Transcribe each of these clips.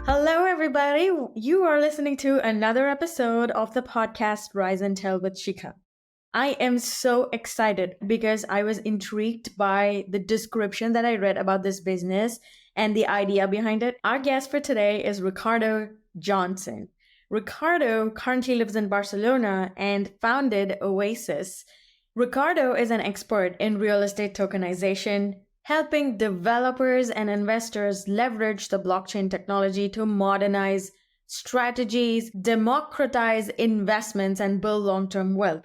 Hello, everybody. You are listening to another episode of the podcast Rise and Tell with Sheekha. I am so excited because I was intrigued by the description that I read about this business and the idea behind it. Our guest for today is Ricardo Johnson. Ricardo currently lives in Barcelona and founded Oases. Ricardo is an expert in real estate tokenization, helping developers and investors leverage the blockchain technology to modernize strategies, democratize investments, and build long-term wealth.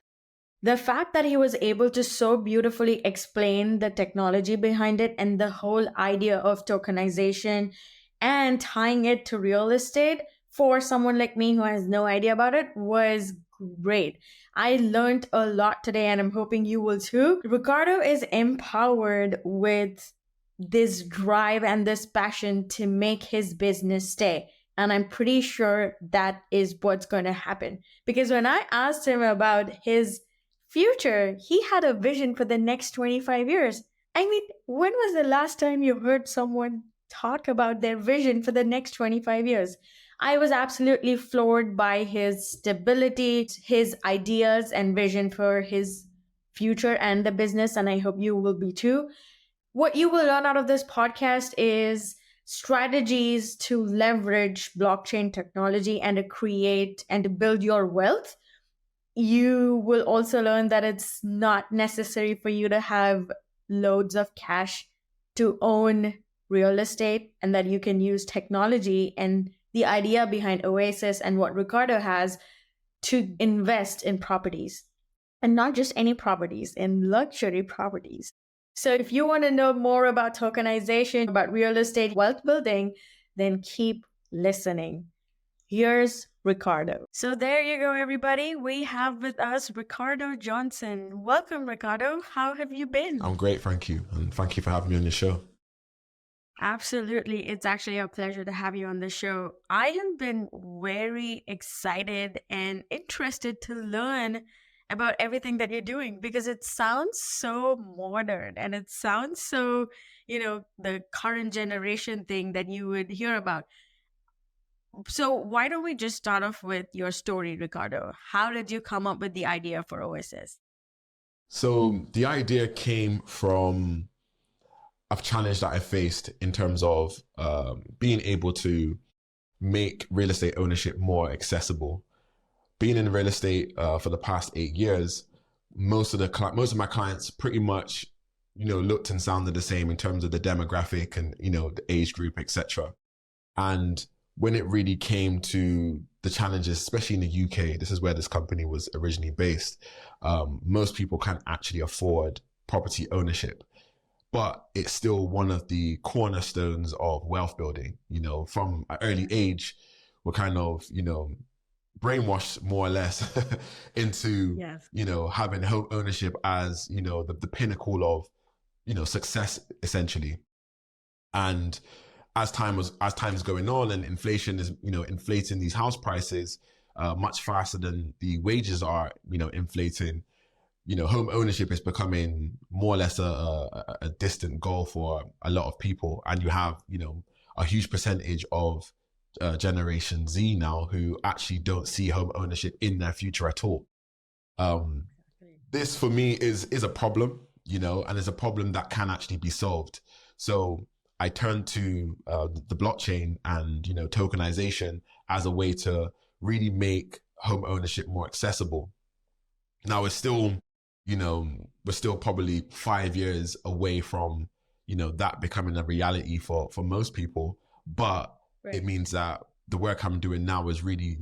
The fact that he was able to so beautifully explain the technology behind it and the whole idea of tokenization and tying it to real estate for someone like me who has no idea about it was great. I learned a lot today and I'm hoping you will too. Ricardo is empowered with this drive and this passion to make his business stay. And I'm pretty sure that is what's going to happen. Because when I asked him about his future, he had a vision for the next 25 years. I mean, when was the last time you heard someone talk about their vision for the next 25 years? I was absolutely floored by his stability, his ideas and vision for his future and the business, and I hope you will be too. What you will learn out of this podcast is strategies to leverage blockchain technology and to create and to build your wealth. You will also learn that it's not necessary for you to have loads of cash to own real estate and that you can use technology and the idea behind Oasis and what Ricardo has to invest in properties, and not just any properties, in luxury properties. So if you want to know more about tokenization, about real estate wealth building, then keep listening. Here's Ricardo. So there you go, everybody. We have with us Ricardo Johnson. Welcome, Ricardo. How have you been? I'm great, thank you. And thank you for having me on your show. Absolutely. It's actually a pleasure to have you on the show. I have been very excited and interested to learn about everything that you're doing because it sounds so modern and it sounds so, the current generation thing that you would hear about. So why don't we just start off with your story, Ricardo? How did you come up with the idea for Oasis? So the idea came from a challenge that I faced in terms of being able to make real estate ownership more accessible. Being in real estate for the past 8 years, most of my clients pretty much, looked and sounded the same in terms of the demographic and, the age group, etc. And when it really came to the challenges, especially in the UK, this is where this company was originally based, most people can't actually afford property ownership. But it's still one of the cornerstones of wealth building. From an early age, we're kind of, brainwashed more or less into, Yes. having home ownership as, the pinnacle of, success essentially. And as time's going on and inflation is, inflating these house prices much faster than the wages are, inflating, home ownership is becoming more or less a distant goal for a lot of people. And you have, a huge percentage of Generation Z now who actually don't see home ownership in their future at all. This for me is a problem, and it's a problem that can actually be solved. So I turned to the blockchain and, tokenization as a way to really make home ownership more accessible. Now it's still, we're still probably 5 years away from, that becoming a reality for most people. But right. It means that the work I'm doing now is really,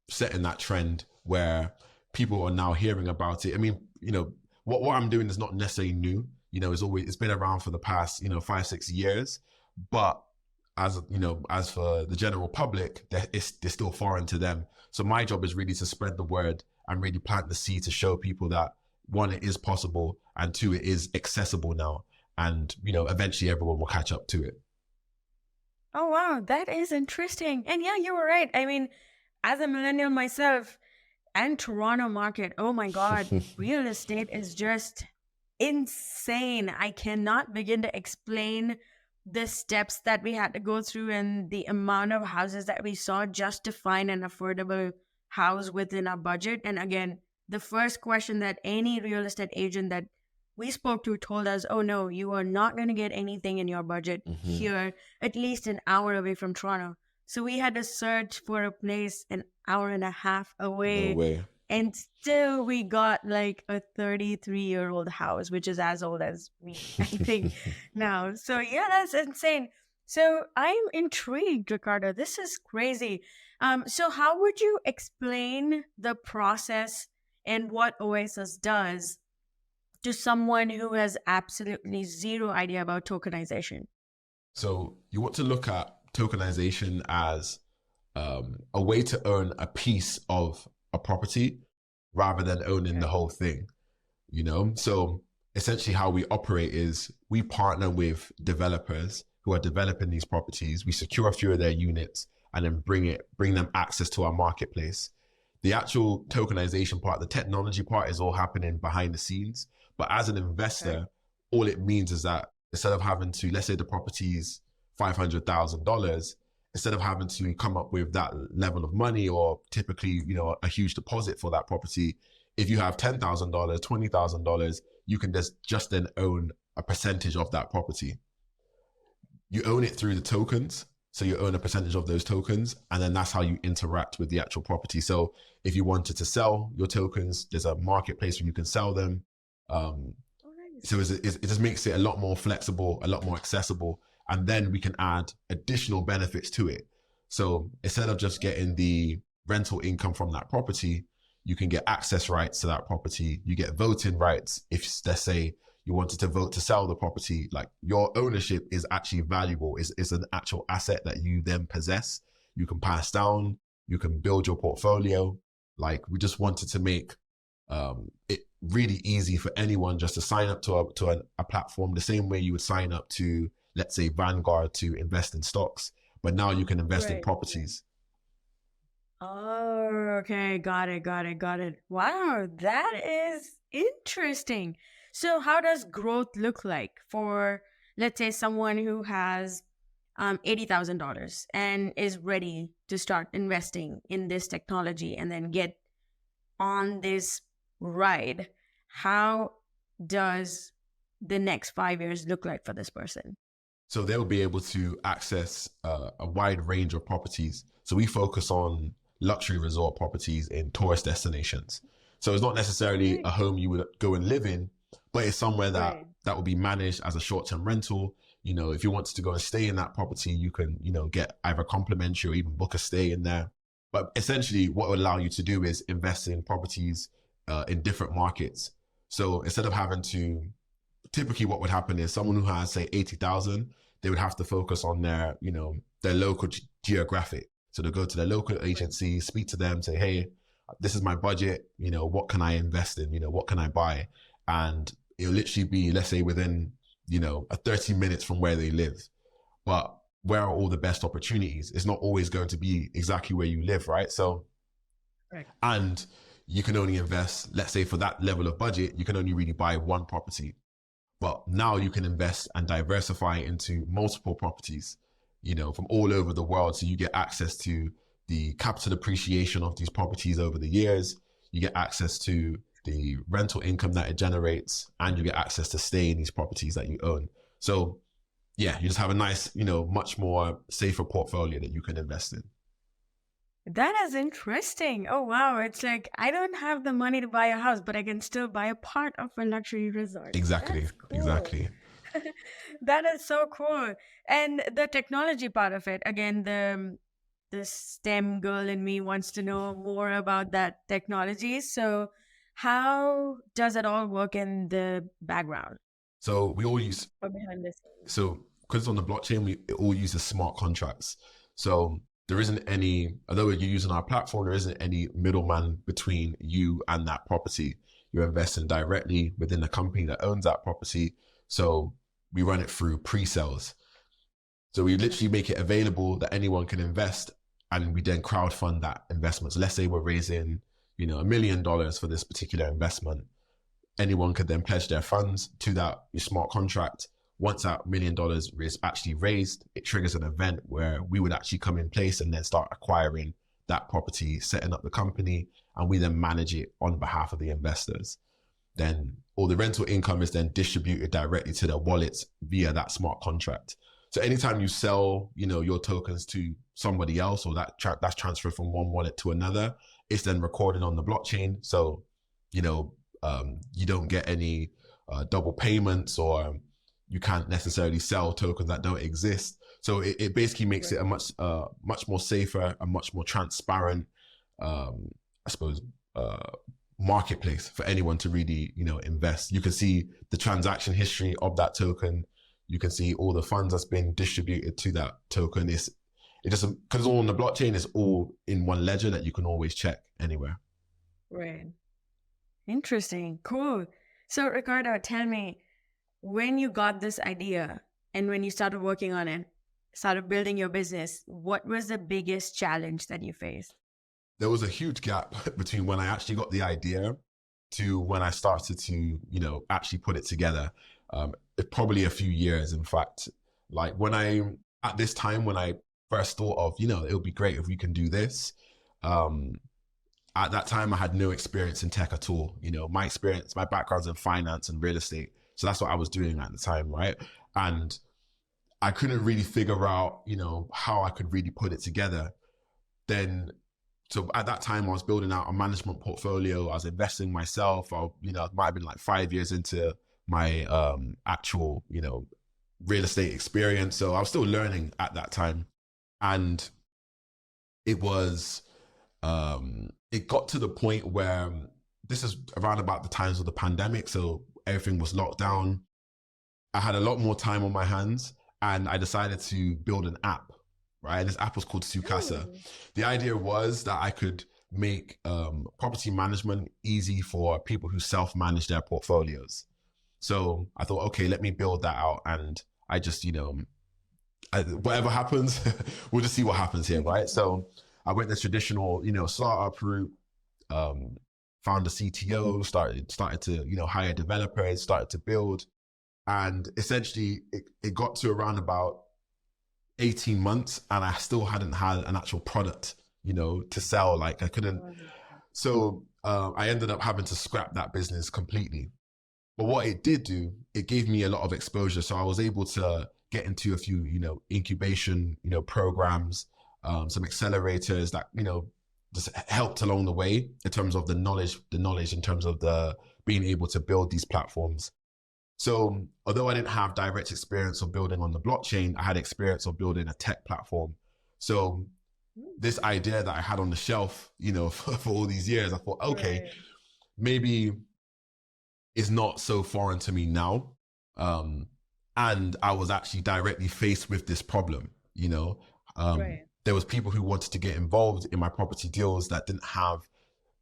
setting that trend where people are now hearing about it. I mean, what I'm doing is not necessarily new. It's been around for the past, 5-6 years, but as for the general public, they're still foreign to them. So my job is really to spread the word and really plant the seed to show people that, one, it is possible, and two, it is accessible now. And, eventually everyone will catch up to it. Oh, wow. That is interesting. And yeah, you were right. I mean, as a millennial myself and Toronto market, oh my God, real estate is just insane. I cannot begin to explain the steps that we had to go through and the amount of houses that we saw just to find an affordable house within our budget. And again, the first question that any real estate agent that we spoke to told us, oh no, you are not going to get anything in your budget here, at least an hour away from Toronto. So we had to search for a place an hour and a half away. No way. And still we got like a 33-year-old house, which is as old as me, I think, now. So yeah, that's insane. So I'm intrigued, Ricardo. This is crazy. So how would you explain the process and what Oasis does to someone who has absolutely zero idea about tokenization? So you want to look at tokenization as a way to own a piece of a property rather than owning the whole thing, you know? So essentially how we operate is we partner with developers who are developing these properties. We secure a few of their units and then bring them access to our marketplace. The actual tokenization part, the technology part is all happening behind the scenes. But as an investor, all it means is that instead of having to, let's say the property is $500,000, instead of having to come up with that level of money or typically, you know, a huge deposit for that property, if you have $10,000, $20,000, you can just then own a percentage of that property. You own it through the tokens. So you own a percentage of those tokens, and then that's how you interact with the actual property. So if you wanted to sell your tokens, there's a marketplace where you can sell them. So it just makes it a lot more flexible, a lot more accessible. And then we can add additional benefits to it. So instead of just getting the rental income from that property, you can get access rights to that property. You get voting rights. If, let's say, you wanted to vote to sell the property, like your ownership is actually valuable. It's an actual asset that you then possess. You can pass down, you can build your portfolio. Like we just wanted to make it really easy for anyone just to sign up to a platform the same way you would sign up to, let's say, Vanguard to invest in stocks, but now you can invest in properties. Oh, okay. Got it. Wow, that is interesting. So how does growth look like for, let's say, someone who has $80,000 and is ready to start investing in this technology and then get on this ride? How does the next 5 years look like for this person? So they'll be able to access a wide range of properties. So we focus on luxury resort properties in tourist destinations. So it's not necessarily a home you would go and live in, but it's somewhere that will be managed as a short-term rental. You know, if you wanted to go and stay in that property, you can, you know, get either complimentary or even book a stay in there. But essentially what it would allow you to do is invest in properties in different markets. So instead of having to, typically what would happen is someone who has, say, 80,000, they would have to focus on their, you know, their local geographic. So they'll go to their local agency, speak to them, say, hey, this is my budget, you know, what can I invest in? You know, what can I buy? And it'll literally be, let's say, within, you know, 30 minutes from where they live. But where are all the best opportunities? It's not always going to be exactly where you live, right? So, and you can only invest, let's say for that level of budget, you can only really buy one property. But now you can invest and diversify into multiple properties, you know, from all over the world. So you get access to the capital appreciation of these properties over the years. You get access to the rental income that it generates, and you get access to stay in these properties that you own. So yeah, you just have a nice, you know, much more safer portfolio that you can invest in. That is interesting. Oh, wow. It's like, I don't have the money to buy a house, but I can still buy a part of a luxury resort. Exactly. Cool. Exactly. That is so cool. And the technology part of it, again, the STEM girl in me wants to know more about that technology. So how does it all work in the background? So we all use, or behind the scenes? So because it's on the blockchain, we all use the smart contracts. So there isn't any, although you're using our platform, there isn't any middleman between you and that property. You're investing directly within the company that owns that property. So we run it through pre-sales. So we literally make it available that anyone can invest, and we then crowdfund that investment. So let's say we're raising, you know, $1 million for this particular investment. Anyone could then pledge their funds to that smart contract. once that $1 million is actually raised, it triggers an event where we would actually come in place and then start acquiring that property, setting up the company, and we then manage it on behalf of the investors. Then all the rental income is then distributed directly to their wallets via that smart contract. So anytime you sell, your tokens to somebody else, or that's transferred from one wallet to another, it's then recorded on the blockchain. So, you don't get any double payments, or you can't necessarily sell tokens that don't exist. So it basically makes it a much more safer and much more transparent, I suppose, marketplace for anyone to really, invest. You can see the transaction history of that token. You can see all the funds that's been distributed to that token. It doesn't, because it's all on the blockchain, it's all in one ledger that you can always check anywhere. Right. Interesting. Cool. So Ricardo, tell me, when you got this idea and when you started working on it, started building your business, what was the biggest challenge that you faced? There was a huge gap between when I actually got the idea to when I started to, actually put it together. Probably a few years, in fact. Like at this time, when I first thought of, it would be great if we can do this. At that time, I had no experience in tech at all. My background's in finance and real estate. So that's what I was doing at the time, right? And I couldn't really figure out, how I could really put it together. So at that time, I was building out a management portfolio. I was investing myself. I might have been like 5 years into my actual, real estate experience. So I was still learning at that time. And it was, it got to the point where this is around about the times of the pandemic. So everything was locked down. I had a lot more time on my hands, and I decided to build an app, right? This app was called Sheekha. The idea was that I could make property management easy for people who self-manage their portfolios. So I thought, okay, let me build that out. And I just, whatever happens, we'll just see what happens here, right? So I went the traditional, startup route, found a CTO, started to, hire developers, started to build. And essentially it got to around about 18 months and I still hadn't had an actual product, to sell. Like I couldn't. So I ended up having to scrap that business completely. But what it did do, it gave me a lot of exposure. So I was able to get into a few, incubation, programs, some accelerators that, just helped along the way in terms of the knowledge in terms of the being able to build these platforms. So although I didn't have direct experience of building on the blockchain, I had experience of building a tech platform. So this idea that I had on the shelf, for all these years, I thought, okay, maybe it's not so foreign to me now. And I was actually directly faced with this problem, There was people who wanted to get involved in my property deals that didn't have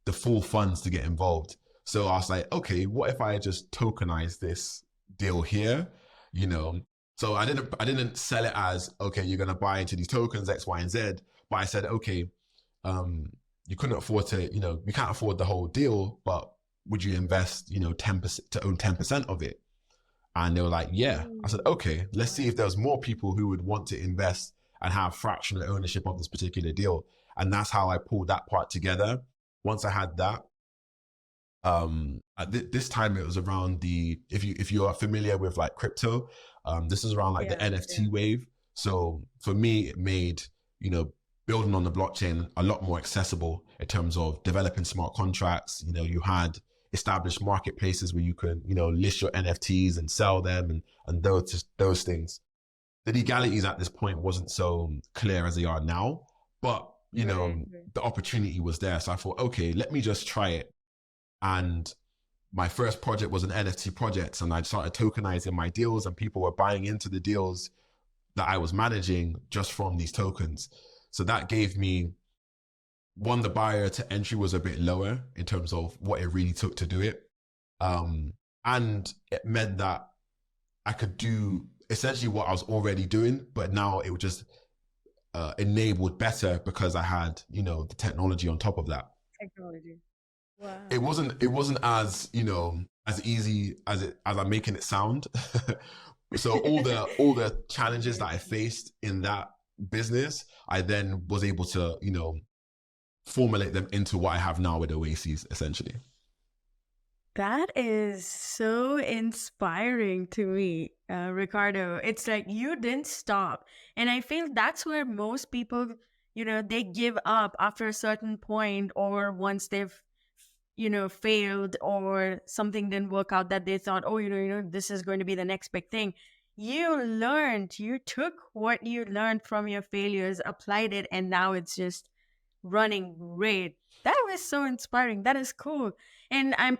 the full funds to get involved. So I was like, okay, what if I just tokenize this deal here, So I didn't sell it as, okay, you're going to buy into these tokens, X, Y, and Z. But I said, okay, you couldn't afford to, you can't afford the whole deal, but would you invest, 10% to own 10% of it? And they were like, yeah. I said, okay, let's see if there's more people who would want to invest and have fractional ownership of this particular deal. And that's how I pulled that part together. Once I had that, at this time it was around if you are familiar with like crypto, this is around like the NFT wave. So for me, it made, building on the blockchain a lot more accessible in terms of developing smart contracts. You had established marketplaces where you could, list your NFTs and sell them and those things. The legalities at this point wasn't so clear as they are now, but the opportunity was there. So I thought, okay, let me just try it. And my first project was an NFT project, and I started tokenizing my deals, and people were buying into the deals that I was managing just from these tokens. So that gave me, one, the barrier to entry was a bit lower in terms of what it really took to do it. And it meant that I could do essentially what I was already doing, but now it was just enabled better because I had, the technology on top of that. Technology. Wow. It wasn't as, as easy as I'm making it sound, So all the challenges that I faced in that business, I then was able to, formulate them into what I have now with Oases, essentially. That is so inspiring to me, Ricardo. It's like you didn't stop. And I feel that's where most people, they give up after a certain point, or once they've, failed, or something didn't work out that they thought, oh, this is going to be the next big thing. You took what you learned from your failures, applied it, and now it's just running great. That was so inspiring. That is cool. And I'm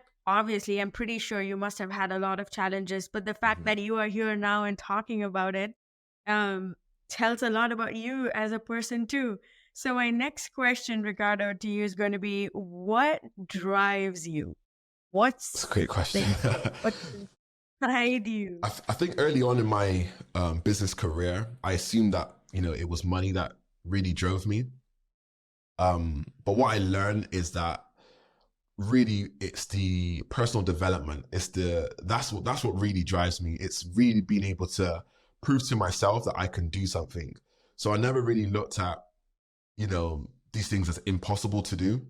pretty sure you must have had a lot of challenges, but the fact Mhm. that you are here now and talking about it um, tells a lot about you as a person too. So my next question, Ricardo, to you is going to be, what drives you? That's a What's great question. like, what's inside you? I think early on in my business career, I assumed that, it was money that really drove me. But what I learned is that really it's the personal development. That's what really drives me. It's really being able to prove to myself that I can do something. So I never really looked at, these things as impossible to do.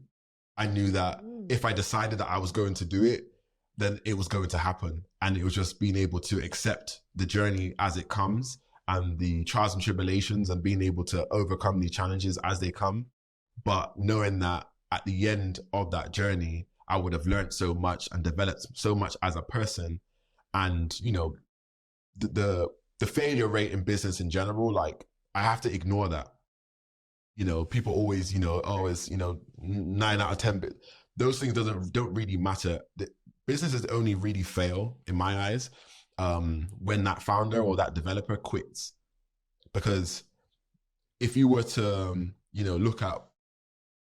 I knew that Mm. if I decided that I was going to do it, then it was going to happen. And it was just being able to accept the journey as it comes, and the trials and tribulations, and being able to overcome the challenges as they come. But knowing that at the end of that journey, I would have learned so much and developed so much as a person. And, the failure rate in business in general, like, I have to ignore that. People always, always, 9 out of 10, but those things don't really matter. The businesses only really fail, in my eyes, when that founder or that developer quits. Because if you were to, look at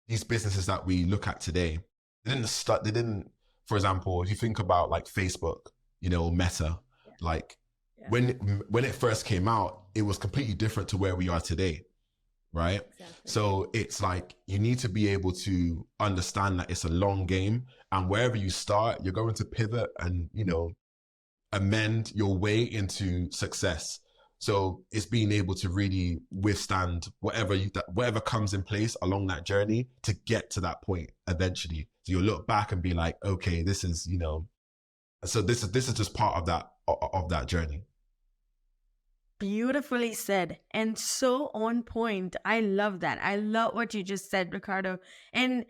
these businesses that we look at today, they didn't, for example, if you think about like Facebook, Meta, Yeah. like Yeah. when it first came out, it was completely different to where we are today, right? Exactly. So it's like you need to be able to understand that it's a long game, and wherever you start, you're going to pivot and, amend your way into success. So it's being able to really withstand whatever comes in place along that journey to get to that point eventually. So you'll look back and be like, okay, this is, so this is just part of that journey. Beautifully said, and so on point. I love that. I love what you just said, Ricardo. And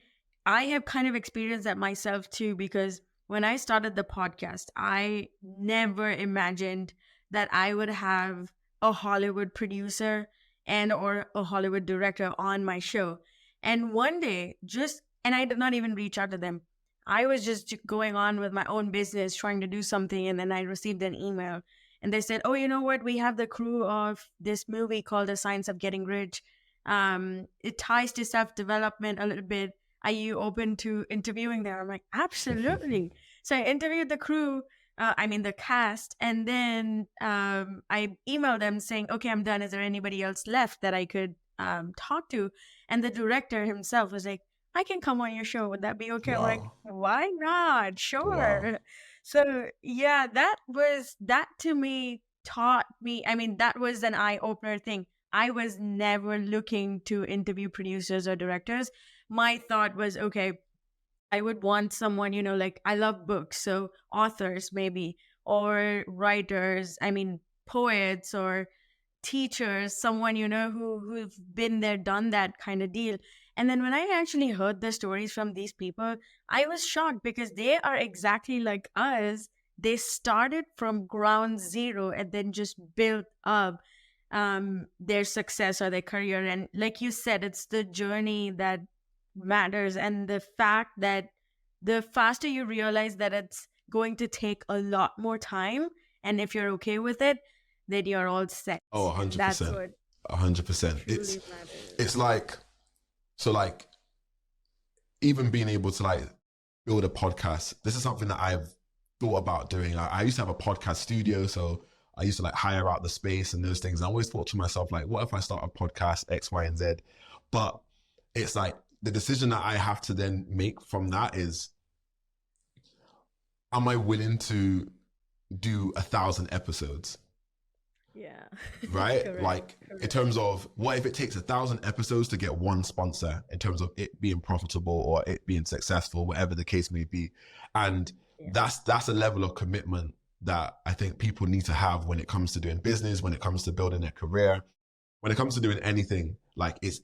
I have kind of experienced that myself too, because when I started the podcast, I never imagined that I would have a Hollywood producer and or a Hollywood director on my show. And one day, and I did not even reach out to them. I was just going on with my own business, trying to do something, and then I received an email, and they said, "Oh, you know what? We have the crew of this movie called The Science of Getting Rich. It ties to self development a little bit. Are you open to interviewing there?" I'm like, "Absolutely." So I interviewed the crew. The cast, and then I emailed them saying, "Okay, I'm done. Is there anybody else left that I could talk to?" And the director himself was like, "I can come on your show. Would that be okay?" I'm like, Wow. "Why not? Wow. Sure." So yeah, that to me taught me. That was an eye opener thing. I was never looking to interview producers or directors. My thought was, okay, I would want someone, like I love books, so authors maybe, or writers, poets or teachers, someone, who've been there, done that kind of deal. And then when I actually heard the stories from these people, I was shocked because they are exactly like us. They started from ground zero and then just built up their success or their career. And like you said, it's the journey that matters, and the fact that the faster you realize that it's going to take a lot more time, and if you're okay with it, then you're all set. Oh, And that's 100%. what 100%. It's truly matters. it's like, so like, even being able to like build a podcast, this is something that I've thought about doing. I used to have a podcast studio, so I used to like hire out the space and those things. And I always thought to myself, like, what if I start a podcast X, Y, and Z? But it's like the decision that I have to then make from that is, am I willing to do 1,000 episodes? Yeah. right? Correct. Like in Correct. terms of what if it takes 1,000 episodes to get one sponsor in terms of it being profitable or it being successful, whatever the case may be. And Yeah. that's a level of commitment that I think people need to have when it comes to doing business, when it comes to building their career, when it comes to doing anything. Like it's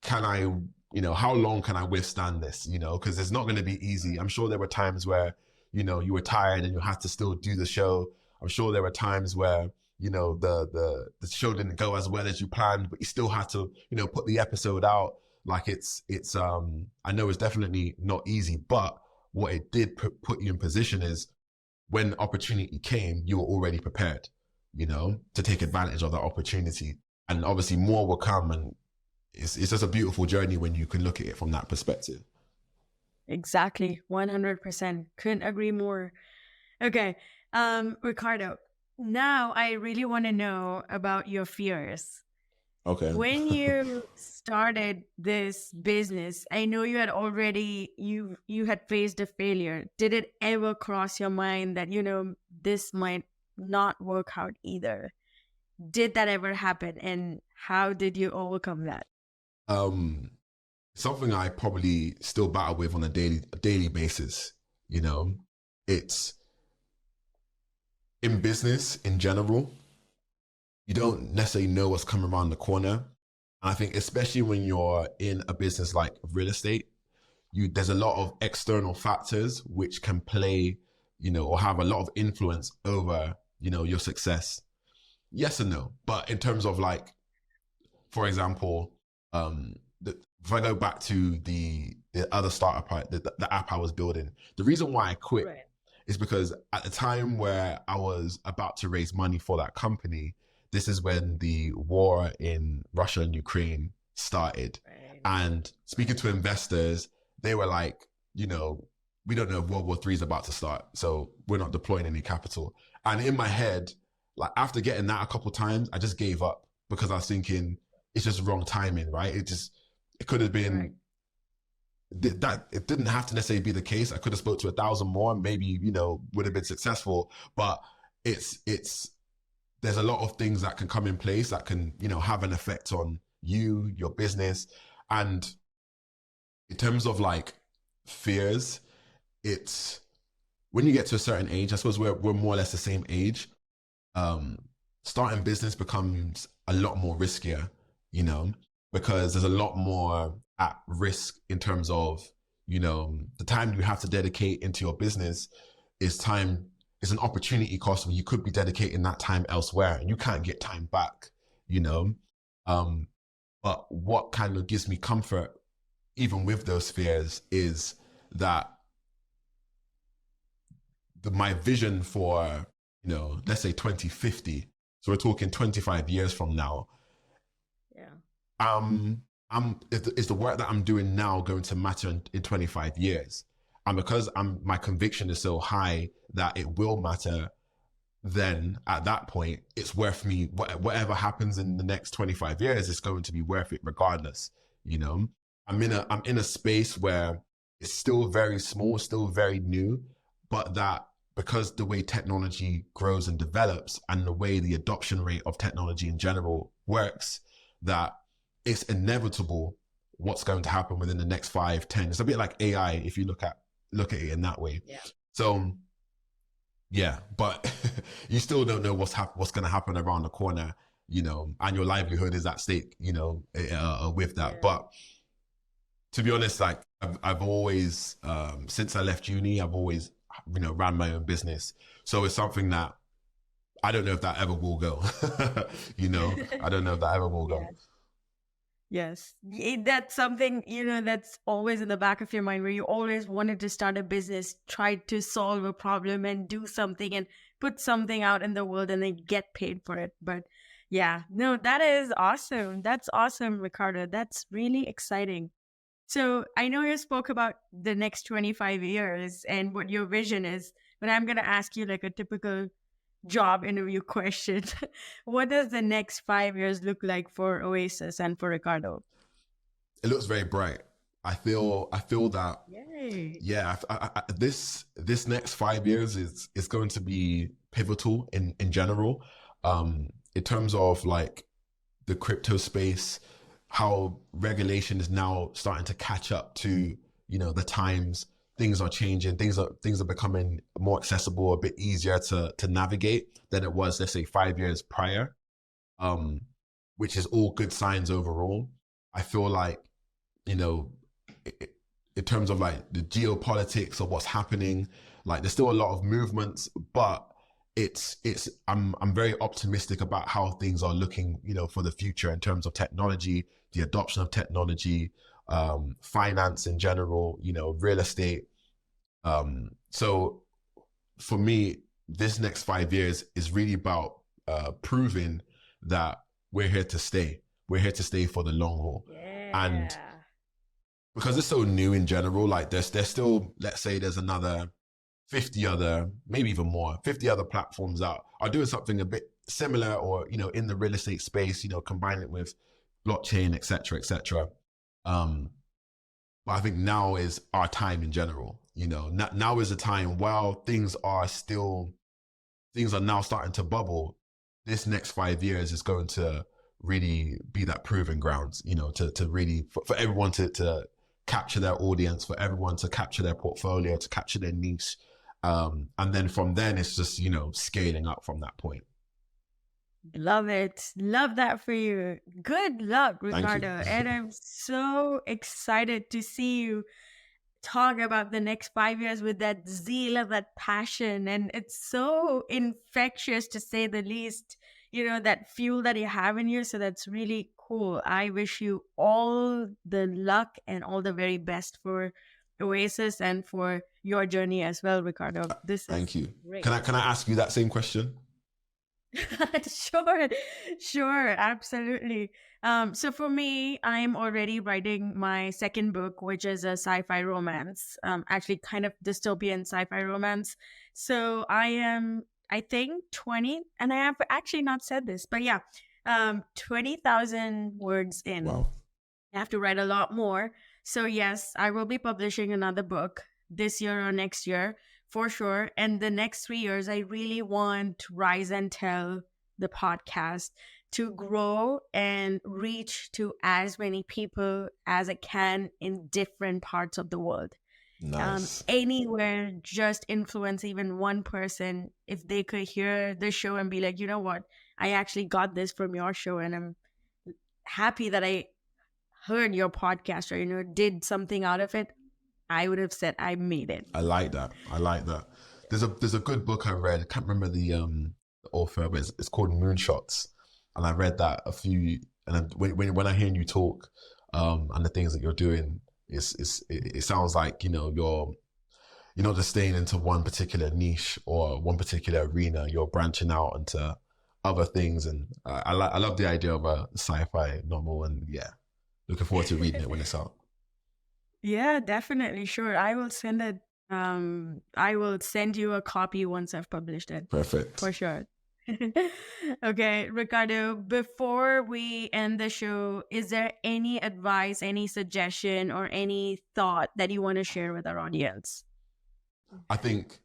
can I, how long can I withstand this, because it's not going to be easy. I'm sure there were times where, you were tired and you had to still do the show. I'm sure there were times where, the show didn't go as well as you planned, but you still had to, put the episode out. Like it's I know it's definitely not easy, but what it did put you in position is when opportunity came, you were already prepared, to take advantage of that opportunity. And obviously more will come, and it's just a beautiful journey when you can look at it from that perspective. Exactly. 100%. Couldn't agree more. Okay. Ricardo, now I really want to know about your fears. Okay. When you started this business, I know you had already you had faced a failure. Did it ever cross your mind that, this might not work out either? Did that ever happen, and how did you overcome that? Um, Something I probably still battle with on a daily basis. It's in business in general. You don't necessarily know what's coming around the corner. And I think especially when you're in a business like real estate, there's a lot of external factors which can play, or have a lot of influence over, your success. Yes and no. But in terms of like, for example, if I go back to the other startup, the app I was building, the reason why I quit Right. is because at the time where I was about to raise money for that company, this is when the war in Russia and Ukraine started. Right. And speaking to investors, they were like, we don't know if World War III is about to start, so we're not deploying any capital. And in my head, like after getting that a couple times, I just gave up because I was thinking it's just wrong timing, right? It could have been that it didn't have to necessarily be the case. I could have spoke to 1,000 more, maybe, would have been successful. But it's there's a lot of things that can come in place that can, have an effect on you, your business. And in terms of like fears, it's when you get to a certain age, I suppose we're more or less the same age. Starting business becomes a lot more riskier, because there's a lot more at risk in terms of, the time you have to dedicate into your business is time, it's an opportunity cost where you could be dedicating that time elsewhere and you can't get time back, but what kind of gives me comfort, even with those fears, is that my vision for, let's say 2050, so we're talking 25 years from now. Yeah. Is the work that I'm doing now going to matter in 25 years? And because my conviction is so high that it will matter, then at that point, it's worth me, whatever happens in the next 25 years, it's going to be worth it regardless. I'm in a space where it's still very small, still very new, but that because the way technology grows and develops and the way the adoption rate of technology in general works, that it's inevitable what's going to happen within the next 5, 10. It's a bit like AI if you look at it in that way. Yeah. So yeah, but you still don't know what's going to happen around the corner, and your livelihood is at stake, with that. Yeah. But to be honest, like I've always, since I left uni, I've always, ran my own business. So it's something that I don't know if that ever will go, I don't know if that ever will go. Yes. That's something, that's always in the back of your mind, where you always wanted to start a business, try to solve a problem and do something and put something out in the world and then get paid for it. But yeah, no, that is awesome. That's awesome, Ricardo. That's really exciting. So I know you spoke about the next 25 years and what your vision is, but I'm going to ask you like a typical job interview question. What does the next 5 years look like for Oasis and for Ricardo? It looks very bright. I feel that. Yay. Yeah. This next 5 years is going to be pivotal in general. In terms of like the crypto space, how regulation is now starting to catch up to, the times. Things are changing. Things are becoming more accessible, a bit easier to navigate than it was, let's say, 5 years prior. Which is all good signs overall. I feel like, in terms of like the geopolitics of what's happening, like there's still a lot of movements, but I'm very optimistic about how things are looking, for the future in terms of technology, the adoption of technology, finance in general, real estate. So for me, this next 5 years is really about proving that we're here to stay. We're here to stay for the long haul. Yeah. And because it's so new in general, like there's still, let's say there's another 50 other, maybe even more, 50 other platforms that are doing something a bit similar or, in the real estate space, combine it with blockchain, et cetera, et cetera. But I think now is our time in general, now is a time while things are now starting to bubble. This next 5 years is going to really be that proving grounds, to really, for everyone to capture their audience, for everyone to capture their portfolio, to capture their niche. And then from then it's just, scaling up from that point. Love it. Love that for you. Good luck, Ricardo. And I'm so excited to see you talk about the next 5 years with that zeal and that passion. And it's so infectious, to say the least, that fuel that you have in you. So that's really cool. I wish you all the luck and all the very best for Oasis and for your journey as well, Ricardo. Thank you. Great. Can I ask you that same question? Sure, absolutely. So for me, I'm already writing my second book, which is a sci-fi romance, actually kind of dystopian sci-fi romance. So I think 20, and I have actually not said this, but yeah, 20,000 words in. Wow. I have to write a lot more. So yes, I will be publishing another book this year or next year, for sure. And the next 3 years, I really want Rise and Tell, the podcast, to grow and reach to as many people as it can in different parts of the world. Nice. Anywhere, just influence even one person. If they could hear the show and be like, you know what, I actually got this from your show, and I'm happy that I heard your podcast, or did something out of it, I would have said I made it. I like that. There's a good book I read. I can't remember the author, but it's called Moonshots, and I read that and when I hear you talk, and the things that you're doing, it sounds like you're not just staying into one particular niche or one particular arena. You're branching out into other things, and I love the idea of a sci-fi novel, and yeah, looking forward to reading it when it's out. Yeah, definitely. Sure. I will send it. I will send you a copy once I've published it. Perfect. For sure. Okay, Ricardo, before we end the show, is there any advice, any suggestion, or any thought that you want to share with our audience? I think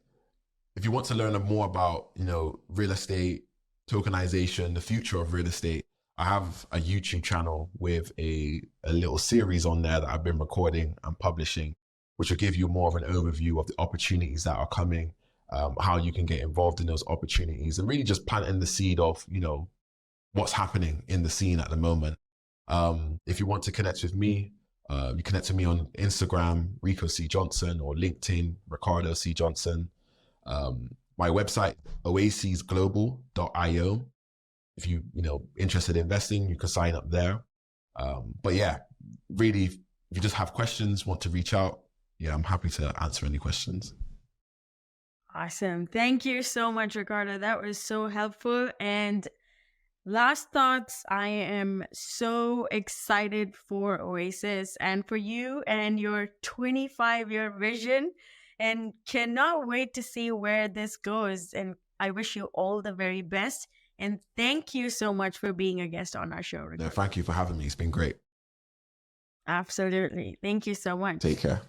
if you want to learn more about, real estate, tokenization, the future of real estate, I have a YouTube channel with a little series on there that I've been recording and publishing, which will give you more of an overview of the opportunities that are coming, how you can get involved in those opportunities, and really just planting the seed of, what's happening in the scene at the moment. If you want to connect with me, you connect with me on Instagram, Rico C. Johnson, or LinkedIn, Ricardo C. Johnson. My website, oasesglobal.io. If you interested in investing, you can sign up there. But yeah, really, if you just have questions, want to reach out, yeah, I'm happy to answer any questions. Awesome. Thank you so much, Ricardo. That was so helpful. And last thoughts, I am so excited for Oasis and for you and your 25-year vision, and cannot wait to see where this goes. And I wish you all the very best. And thank you so much for being a guest on our show, Ricardo. No, thank you for having me. It's been great. Absolutely. Thank you so much. Take care.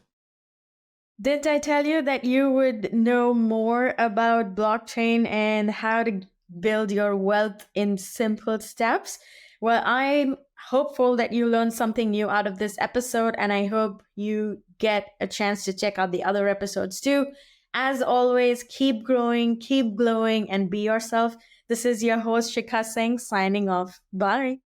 Did I tell you that you would know more about blockchain and how to build your wealth in simple steps. Well, I'm hopeful that you learned something new out of this episode, and I hope you get a chance to check out the other episodes too. As always, keep growing, keep glowing, and be yourself. This is your host, Sheekha Singh, signing off. Bye.